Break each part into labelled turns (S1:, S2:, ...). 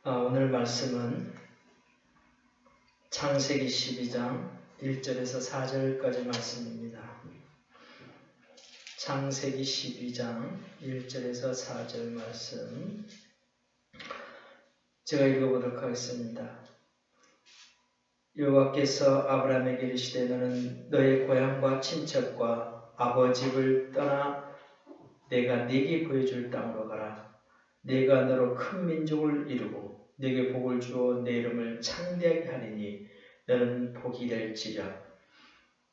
S1: 오늘 말씀은 창세기 12장 1절에서 4절까지 말씀입니다. 창세기 12장 1절에서 4절 말씀 제가 읽어보도록 하겠습니다. 여호와께서 아브라함에게 이르시되 너는 너의 고향과 친척과 아버지 집을 떠나 내가 네게 보여줄 땅으로 가라. 내가 너로 큰 민족을 이루고 네게 복을 주어 내 이름을 창대하게 하리니 너는 복이 될지라.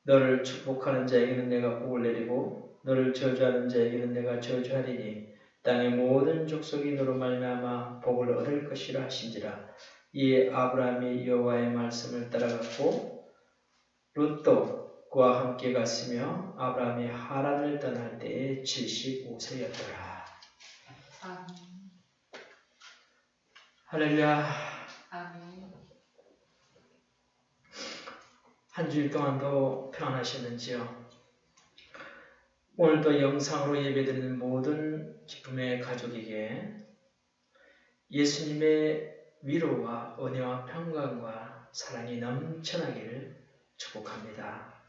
S1: 너를 축복하는 자에게는 내가 복을 내리고 너를 저주하는 자에게는 내가 저주하리니 땅의 모든 족속이 너로 말미암아 복을 얻을 것이라 하신지라. 이에 아브라함이 여호와의 말씀을 따라갔고 롯도 그와 함께 갔으며 아브라함이 하란을 떠날 때에 75세였더라. 할렐루야.
S2: 아멘.
S1: 한 주일 동안도 평안하셨는지요? 오늘도 영상으로 예배드리는 모든 기쁨의 가족에게 예수님의 위로와 은혜와 평강과 사랑이 넘쳐나기를 축복합니다.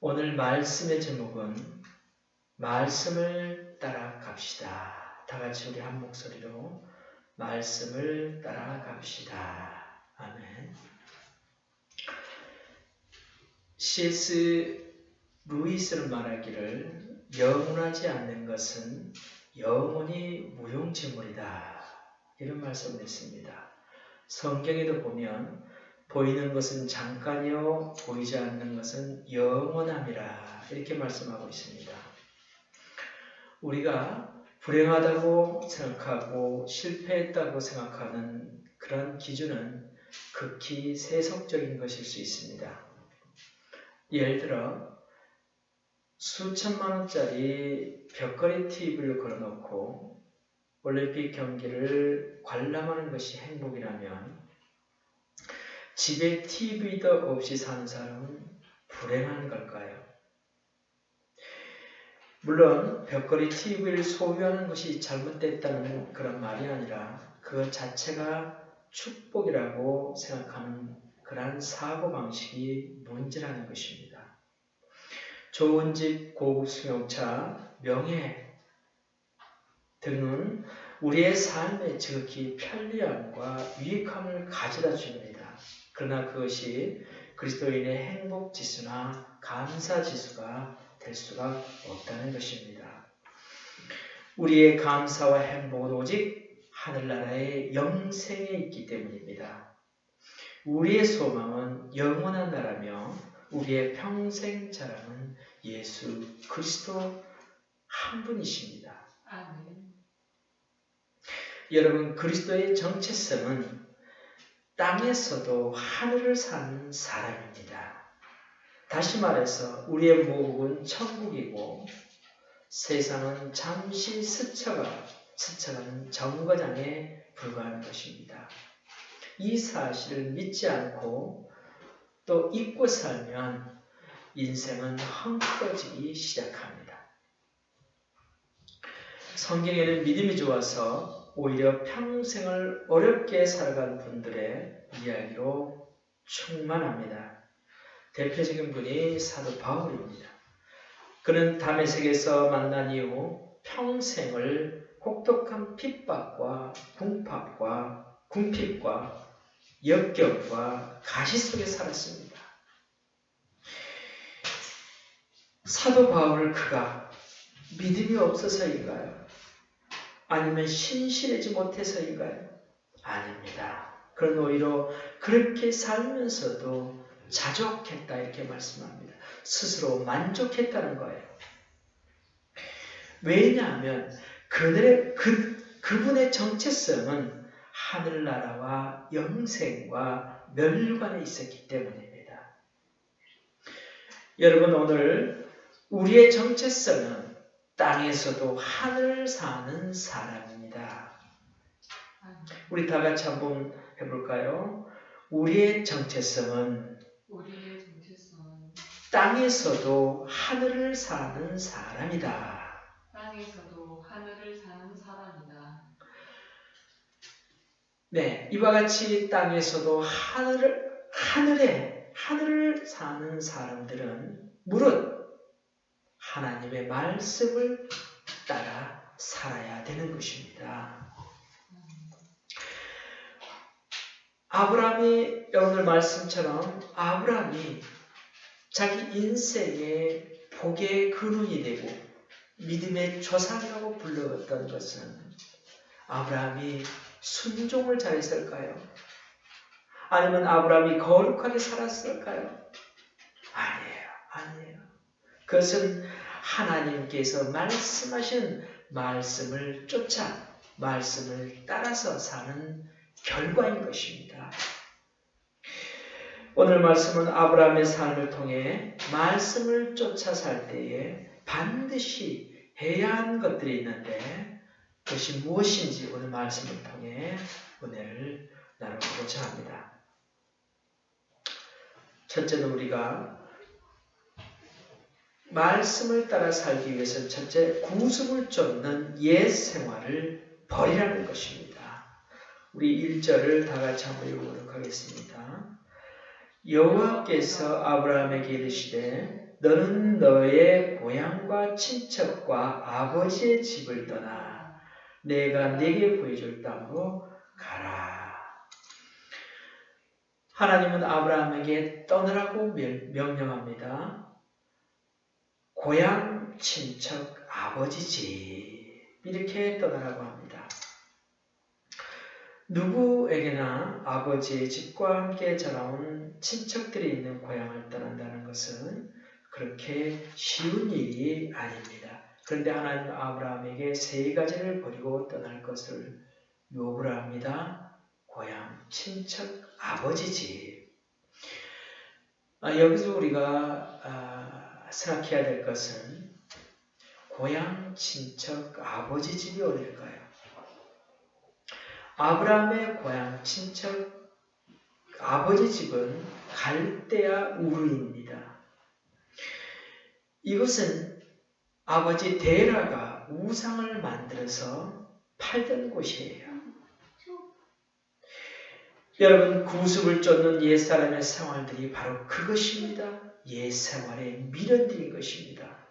S1: 오늘 말씀의 제목은 말씀을 따라 갑시다. 다 같이 우리 한 목소리로 말씀을 따라 갑시다. 아멘. C.S. 루이스는 말하기를 영원하지 않는 것은 영원히 무용지물이다. 이런 말씀을 했습니다. 성경에도 보면 보이는 것은 잠깐이요 보이지 않는 것은 영원함이라 이렇게 말씀하고 있습니다. 우리가 불행하다고 생각하고 실패했다고 생각하는 그런 기준은 극히 세속적인 것일 수 있습니다. 예를 들어 수천만 원짜리 벽걸이 TV를 걸어놓고 올림픽 경기를 관람하는 것이 행복이라면 집에 TV도 없이 사는 사람은 불행한 걸까요? 물론 벽걸이 TV를 소유하는 것이 잘못됐다는 그런 말이 아니라 그것 자체가 축복이라고 생각하는 그러한 사고방식이 문제라는 것입니다. 좋은 집, 고급 승용차, 명예 등은 우리의 삶에 지극히 편리함과 유익함을 가져다 줍니다. 그러나 그것이 그리스도인의 행복지수나 감사지수가 될 수가 없다는 것입니다. 우리의 감사와 행복은 오직 하늘나라의 영생에 있기 때문입니다. 우리의 소망은 영원한 나라며 우리의 평생 자랑은 예수 그리스도 한 분이십니다.
S2: 아멘.
S1: 여러분, 그리스도의 정체성은 땅에서도 하늘을 사는 사람입니다. 다시 말해서 우리의 모국은 천국이고 세상은 잠시 스쳐가는 정거장에 불과한 것입니다. 이 사실을 믿지 않고 또 잊고 살면 인생은 헝클어지기 시작합니다. 성경에는 믿음이 좋아서 오히려 평생을 어렵게 살아간 분들의 이야기로 충만합니다. 대표적인 분이 사도 바울입니다. 그는 다메섹에서 만난 이후 평생을 혹독한 핍박과 궁핍과 역경과 가시 속에 살았습니다. 사도 바울을 그가 믿음이 없어서인가요? 아니면 신실하지 못해서인가요? 아닙니다. 그는 오히려 그렇게 살면서도 자족했다 이렇게 말씀합니다. 스스로 만족했다는 거예요. 왜냐하면 그분의 정체성은 하늘나라와 영생과 멸관에 있었기 때문입니다. 여러분, 오늘 우리의 정체성은 땅에서도 하늘을 사는 사람입니다. 우리 다 같이 한번 해볼까요? 우리의 정체성은 땅에서도 하늘을 사는 사람이다.
S2: 땅에서도 하늘을 사는 사람이다.
S1: 네, 이와 같이 땅에서도 하늘을 사는 사람들은 무릇 하나님의 말씀을 따라 살아야 되는 것입니다. 아브라함이 오늘 말씀처럼 아브라함이 자기 인생의 복의 근원이 되고 믿음의 조상이라고 불렀던 것은 아브라함이 순종을 잘했을까요? 아니면 아브라함이 거룩하게 살았을까요? 아니에요. 그것은 하나님께서 말씀하신 말씀을 쫓아 말씀을 따라서 사는 결과인 것입니다. 오늘 말씀은 아브라함의 삶을 통해 말씀을 쫓아 살 때에 반드시 해야 하는 것들이 있는데 그것이 무엇인지 오늘 말씀을 통해 은혜를 나눠보고자 합니다. 첫째는 우리가 말씀을 따라 살기 위해서는 첫째 구습을 쫓는 옛 생활을 버리라는 것입니다. 우리 1절을 다 같이 한번 읽어보도록 하겠습니다. 여호와께서 아브라함에게 이르시되 너는 너의 고향과 친척과 아버지의 집을 떠나 내가 네게 보여줄 땅으로 가라. 하나님은 아브라함에게 떠나라고 명령합니다. 고향, 친척, 아버지 집 이렇게 떠나라고 합니다. 누구에게나 아버지의 집과 함께 자라온 친척들이 있는 고향을 떠난다는 것은 그렇게 쉬운 일이 아닙니다. 그런데 하나님은 아브라함에게 세 가지를 버리고 떠날 것을 요구를 합니다. 고향, 친척, 아버지 집. 여기서 우리가 생각해야 될 것은 고향, 친척, 아버지 집이 어딜까요? 아브라함의 고향, 친척, 아버지 집은 갈대아 우르입니다. 이곳은 아버지 데라가 우상을 만들어서 팔던 곳이에요. 여러분, 구습을 쫓는 옛사람의 생활들이 바로 그것입니다. 옛생활의 미련들인 것입니다.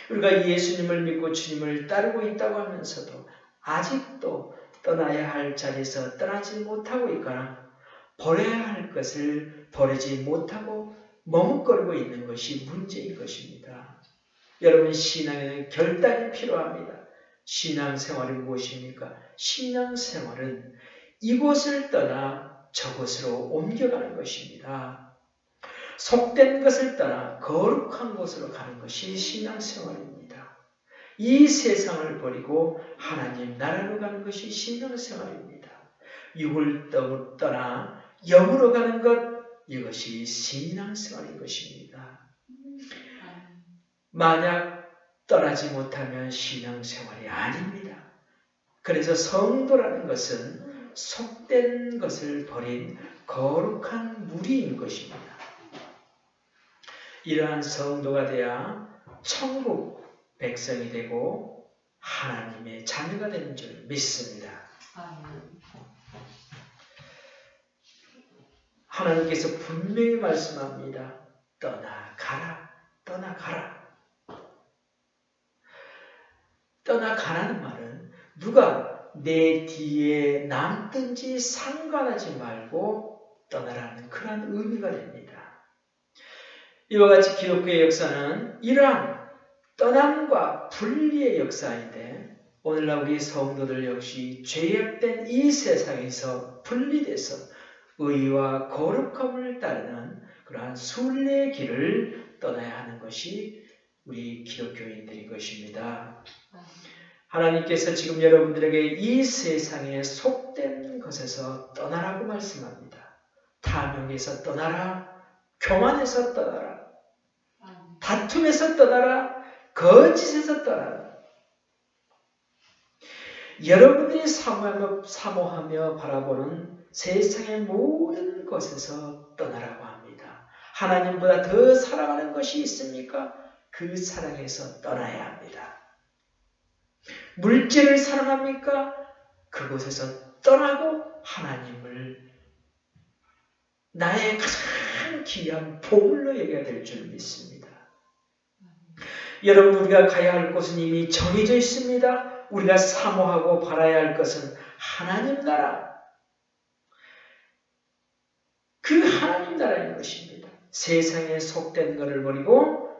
S1: 우리가 예수님을 믿고 주님을 따르고 있다고 하면서도 아직도 떠나야 할 자리에서 떠나지 못하고 있거나 버려야 할 것을 버리지 못하고 머뭇거리고 있는 것이 문제인 것입니다. 여러분, 신앙에는 결단이 필요합니다. 신앙생활이 무엇입니까? 신앙생활은 이곳을 떠나 저곳으로 옮겨가는 것입니다. 속된 것을 떠나 거룩한 곳으로 가는 것이 신앙생활입니다. 이 세상을 버리고 하나님 나라로 가는 것이 신앙생활입니다. 육을 떠나 영으로 가는 것, 이것이 신앙생활인 것입니다. 만약 떠나지 못하면 신앙생활이 아닙니다. 그래서 성도라는 것은 속된 것을 버린 거룩한 무리인 것입니다. 이러한 성도가 되어 천국 백성이 되고 하나님의 자녀가 되는 줄 믿습니다. 하나님께서 분명히 말씀합니다. 떠나가라. 떠나가라. 떠나가라는 말은 누가 내 뒤에 남든지 상관하지 말고 떠나라는 그러한 의미가 됩니다. 이와 같이 기독교의 역사는 이러한 떠남과 분리의 역사인데 오늘날 우리 성도들 역시 죄악된 이 세상에서 분리돼서 의와 거룩함을 따르는 그러한 순례의 길을 떠나야 하는 것이 우리 기독교인들인 것입니다. 하나님께서 지금 여러분들에게 이 세상에 속된 것에서 떠나라고 말씀합니다. 탐욕에서 떠나라. 교만에서 떠나라. 다툼에서 떠나라. 거짓에서 떠나라. 여러분들이 사모하며 바라보는 세상의 모든 것에서 떠나라고 합니다. 하나님보다 더 사랑하는 것이 있습니까? 그 사랑에서 떠나야 합니다. 물질을 사랑합니까? 그곳에서 떠나고 하나님을 나의 가장 귀한 보물로 여겨야 될 줄 믿습니다. 여러분, 우리가 가야 할 곳은 이미 정해져 있습니다. 우리가 사모하고 바라야 할 것은 하나님 나라. 그 하나님 나라인 것입니다. 세상에 속된 것을 버리고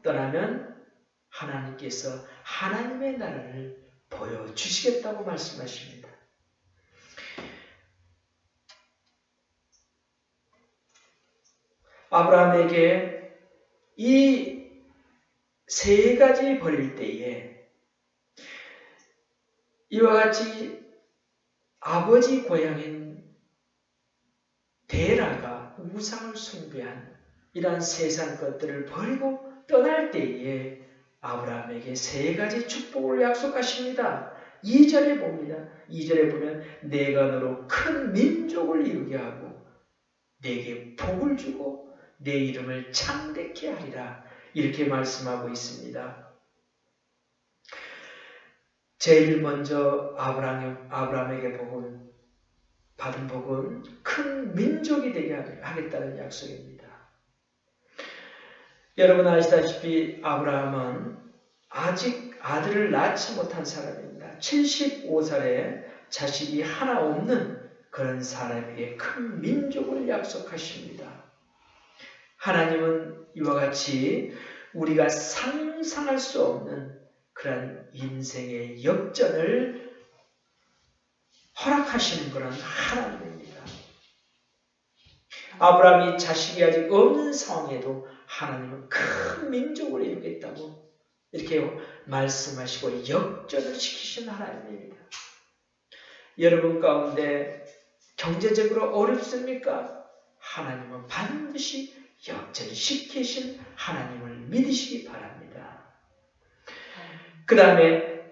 S1: 떠나면 하나님께서 하나님의 나라를 보여주시겠다고 말씀하십니다. 아브라함에게 이 세 가지 버릴 때에 이와 같이 아버지 고향인 데라가 우상을 숭배한 이러한 세상 것들을 버리고 떠날 때에 아브라함에게 세 가지 축복을 약속하십니다. 2절에 봅니다. 2절에 보면 내가 너로 큰 민족을 이루게 하고 내게 복을 주고 내 이름을 창대케 하리라. 이렇게 말씀하고 있습니다. 제일 먼저 아브라함에게 받은 복은 큰 민족이 되게 하겠다는 약속입니다. 여러분 아시다시피 아브라함은 아직 아들을 낳지 못한 사람입니다. 75살에 자식이 하나 없는 그런 사람에게 큰 민족을 약속하십니다. 하나님은 이와 같이 우리가 상상할 수 없는 그런 인생의 역전을 허락하시는 그런 하나님입니다. 아브라함이 자식이 아직 없는 상황에도 하나님은 큰 민족을 이루겠다고 이렇게 말씀하시고 역전을 시키신 하나님입니다. 여러분 가운데 경제적으로 어렵습니까? 하나님은 반드시 역전시키신 하나님을 믿으시기 바랍니다. 그 다음에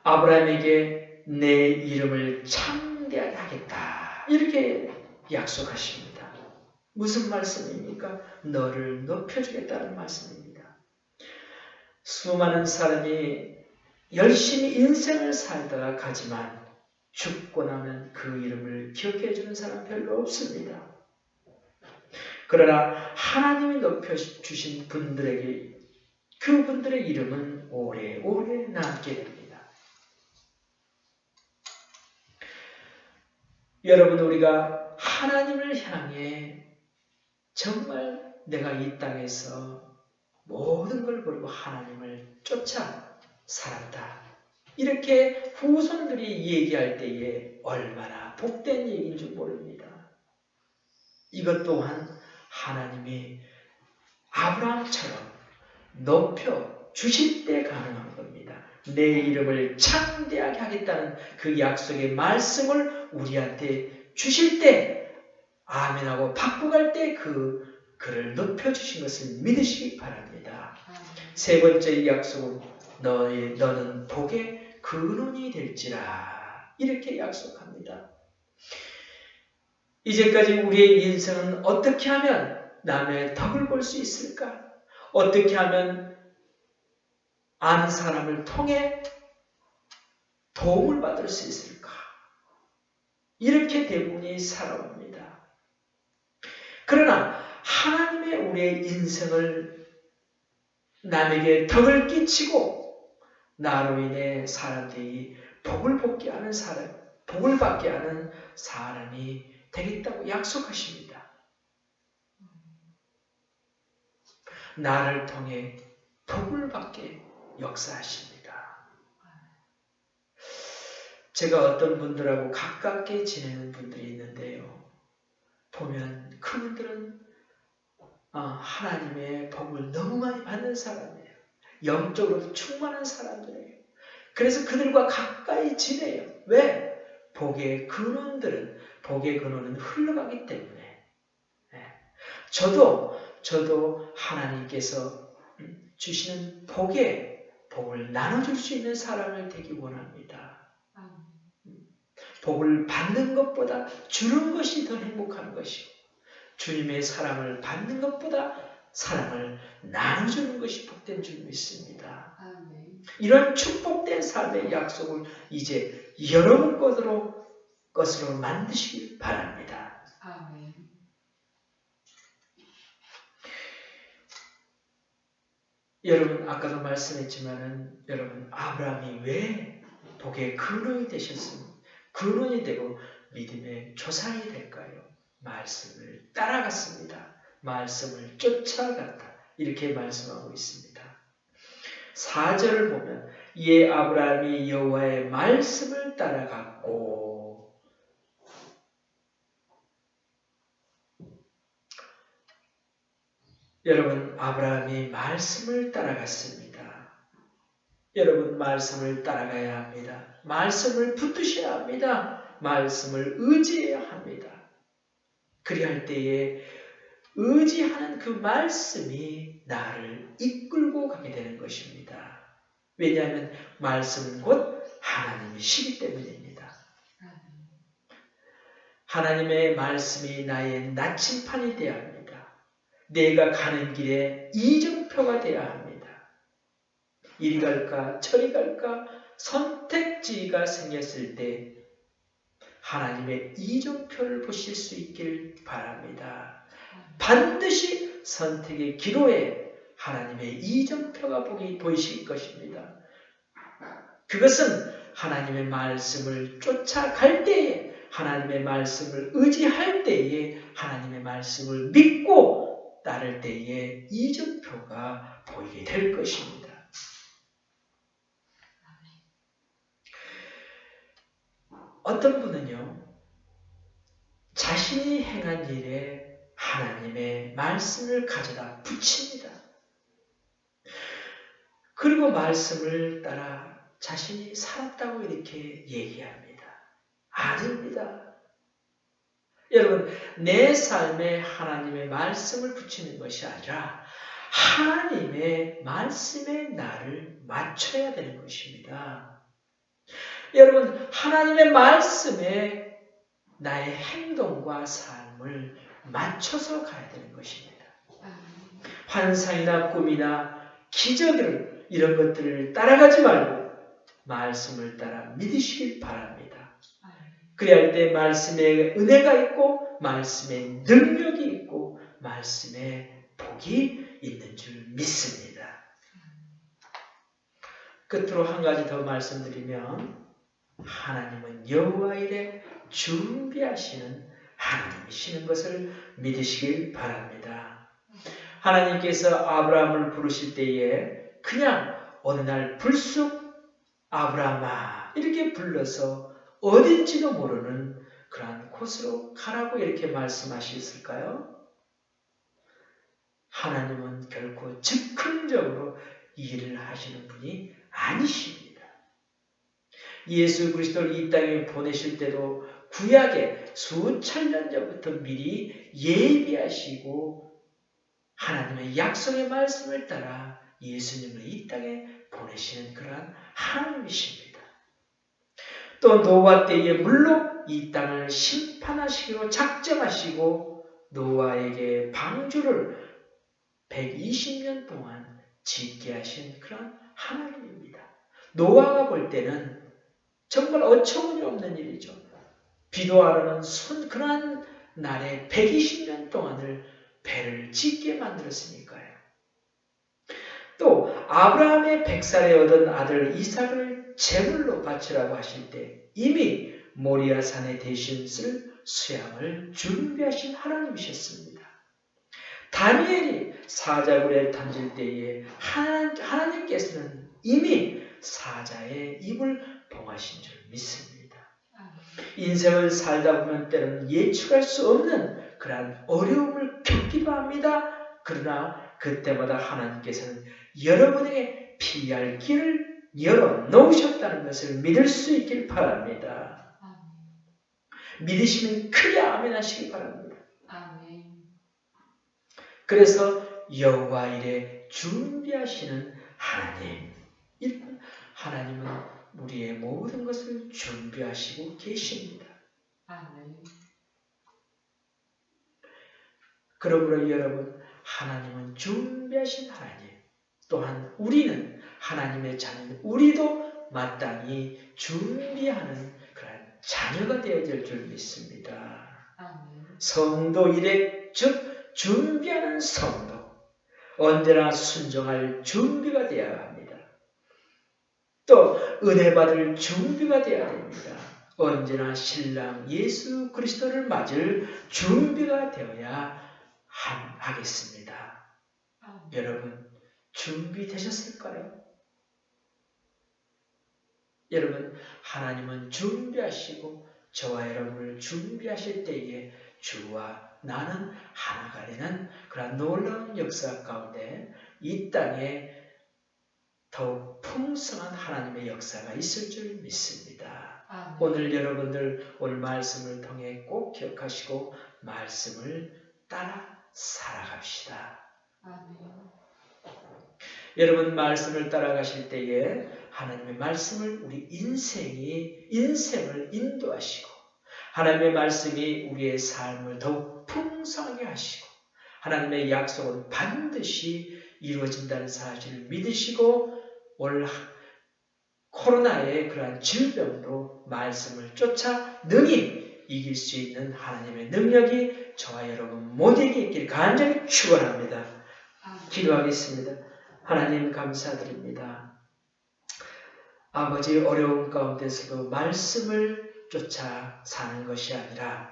S1: 아브라함에게 내 이름을 창대하게 하겠다 이렇게 약속하십니다. 무슨 말씀입니까? 너를 높여주겠다는 말씀입니다. 수많은 사람이 열심히 인생을 살다가 가지만 죽고 나면 그 이름을 기억해 주는 사람 별로 없습니다. 그러나 하나님이 높여주신 분들에게 그분들의 이름은 오래오래 남게 됩니다. 여러분, 우리가 하나님을 향해 정말 내가 이 땅에서 모든 걸 버리고 하나님을 쫓아 살았다. 이렇게 후손들이 얘기할 때에 얼마나 복된 얘기인 줄 모릅니다. 이것 또한 하나님이 아브라함처럼 높여 주실 때 가능한 겁니다. 내 이름을 창대하게 하겠다는 그 약속의 말씀을 우리한테 주실 때 아멘하고 바꾸갈 때 그를 높여주신 것을 믿으시기 바랍니다. 세 번째 약속은 너는 복의 근원이 될지라 이렇게 약속합니다. 이제까지 우리의 인생은 어떻게 하면 남의 덕을 볼 수 있을까? 어떻게 하면 아는 사람을 통해 도움을 받을 수 있을까? 이렇게 대부분이 살아옵니다. 그러나 하나님의 우리의 인생을 남에게 덕을 끼치고 나로 인해 사람들이 복을 받게 하는 사람이 되겠다고 약속하십니다. 나를 통해 복을 받게 역사하십니다. 제가 어떤 분들하고 가깝게 지내는 분들이 있는데요. 보면 그분들은 하나님의 복을 너무 많이 받는 사람이에요. 영적으로 충만한 사람들이에요. 그래서 그들과 가까이 지내요. 왜? 복의 근원은 흘러가기 때문에. 저도 하나님께서 주시는 복을 나눠줄 수 있는 사람을 되기 원합니다. 복을 받는 것보다 주는 것이 더 행복한 것이고 주님의 사랑을 받는 것보다 사랑을 나눠주는 것이 복된 줄 믿습니다. 이런 축복된 삶의 약속을 이제 여러분 것으로 것으로 만드시길 바랍니다.
S2: 아멘.
S1: 여러분 아까도 말씀했지만은 여러분 아브라함이 왜 복의 근원이 되셨습니까? 근원이 되고 믿음의 조상이 될까요? 말씀을 따라갔습니다. 말씀을 쫓아갔다. 이렇게 말씀하고 있습니다. 4절을 보면 이에 아브라함이 여호와의 말씀을 따라갔고 여러분 아브라함이 말씀을 따라갔습니다. 여러분 말씀을 따라가야 합니다. 말씀을 붙드셔야 합니다. 말씀을 의지해야 합니다. 그리할 때에 의지하는 그 말씀이 나를 이끌고 가게 되는 것입니다. 왜냐하면 말씀은 곧 하나님이시기 때문입니다. 하나님의 말씀이 나의 나침판이 되어야 합니다. 내가 가는 길에 이정표가 되어야 합니다. 이리 갈까 저리 갈까 선택지가 생겼을 때 하나님의 이정표를 보실 수 있기를 바랍니다. 반드시 선택의 기로에 하나님의 이정표가 보이실 것입니다. 그것은 하나님의 말씀을 쫓아갈 때에 하나님의 말씀을 의지할 때에 하나님의 말씀을 믿고 따를 때에 이정표가 보이게 될 것입니다. 어떤 분은요, 자신이 행한 일에 하나님의 말씀을 가져다 붙입니다. 그리고 말씀을 따라 자신이 살았다고 이렇게 얘기합니다. 아닙니다. 여러분, 내 삶에 하나님의 말씀을 붙이는 것이 아니라 하나님의 말씀에 나를 맞춰야 되는 것입니다. 여러분, 하나님의 말씀에 나의 행동과 삶을 맞춰서 가야 되는 것입니다. 환상이나 꿈이나 기적을 이런 것들을 따라가지 말고 말씀을 따라 믿으시길 바랍니다. 그래야 할 때 말씀에 은혜가 있고 말씀에 능력이 있고 말씀에 복이 있는 줄 믿습니다. 끝으로 한 가지 더 말씀드리면 하나님은 여호와 일에 준비하시는 하나님이시는 것을 믿으시길 바랍니다. 하나님께서 아브라함을 부르실 때에 그냥 어느 날 불쑥 아브라함아 이렇게 불러서 어딘지도 모르는 그러한 곳으로 가라고 이렇게 말씀하셨을까요? 하나님은 결코 즉흥적으로 일을 하시는 분이 아니십니다. 예수 그리스도를 이 땅에 보내실 때도 구약에 수천 년 전부터 미리 예비하시고 하나님의 약속의 말씀을 따라 예수님을 이 땅에 보내시는 그러한 하나님이십니다. 또 노아 때에 물로 이 땅을 심판하시기로 작정하시고 노아에게 방주를 120년 동안 짓게 하신 그런 하나님입니다. 노아가 볼 때는 정말 어처구니 없는 일이죠. 비도하라는 그러한 날에 120년 동안을 배를 짓게 만들었으니까요. 또 아브라함의 100살에 얻은 아들 이삭을 제물로 바치라고 하실 때 이미 모리아산에 대신 쓸 수양을 준비하신 하나님이셨습니다. 다니엘이 사자굴에 던질 때에 하나님께서는 이미 사자의 입을 봉하신 줄 믿습니다. 인생을 살다 보면 때로는 예측할 수 없는 그러한 어려움을 겪기도 합니다. 그러나 그때마다 하나님께서는 여러분에게 피할 길을 열어놓으셨다는 것을 믿을 수 있길 바랍니다. 믿으시면 크게 아멘 하시기 바랍니다. 그래서 여호와 일에 준비하시는 하나님, 하나님은 우리의 모든 것을 준비하시고 계십니다. 그러므로 여러분, 하나님은 준비하신 하나님, 또한 우리는 하나님의 자녀, 우리도 마땅히 준비하는 그런 자녀가 되어질 줄 믿습니다.
S2: 아멘.
S1: 성도 일액 즉 준비하는 성도 언제나 순종할 준비가 되어야 합니다. 또 은혜 받을 준비가 되어야 됩니다. 언제나 신랑 예수 그리스도를 맞을 준비가 되어야 하겠습니다.
S2: 아멘.
S1: 여러분 준비되셨을까요? 여러분 하나님은 준비하시고 저와 여러분을 준비하실 때에 주와 나는 하나가 되는 그런 놀라운 역사 가운데 이 땅에 더욱 풍성한 하나님의 역사가 있을 줄 믿습니다.
S2: 아멘.
S1: 오늘 여러분들 오늘 말씀을 통해 꼭 기억하시고 말씀을 따라 살아갑시다.
S2: 아멘.
S1: 여러분 말씀을 따라가실 때에 하나님의 말씀을 우리 인생을 인도하시고 하나님의 말씀이 우리의 삶을 더욱 풍성하게 하시고 하나님의 약속은 반드시 이루어진다는 사실을 믿으시고 올 코로나의 그러한 질병으로 말씀을 쫓아 능히 이길 수 있는 하나님의 능력이 저와 여러분 모두에게 있기를 간절히 축원합니다. 기도하겠습니다. 하나님 감사드립니다. 아버지 어려운 가운데서도 말씀을 쫓아 사는 것이 아니라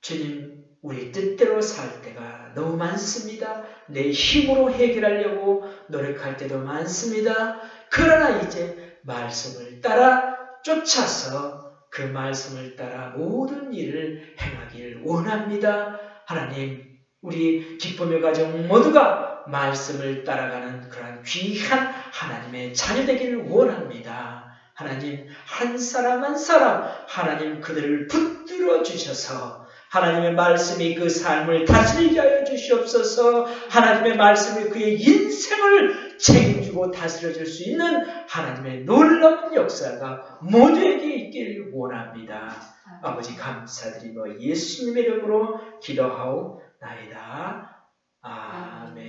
S1: 주님 우리 뜻대로 살 때가 너무 많습니다. 내 힘으로 해결하려고 노력할 때도 많습니다. 그러나 이제 말씀을 따라 쫓아서 그 말씀을 따라 모든 일을 행하길 원합니다. 하나님 우리 기쁨의 가정 모두가 말씀을 따라가는 그러한 귀한 하나님의 자녀 되기를 원합니다. 하나님 한 사람 한 사람 하나님 그들을 붙들어 주셔서 하나님의 말씀이 그 삶을 다스리게 하여 주시옵소서. 하나님의 말씀이 그의 인생을 책임지고 다스려 줄 수 있는 하나님의 놀라운 역사가 모두에게 있기를 원합니다. 아버지 감사드리며 예수님의 이름으로 기도하옵나이다. 아멘.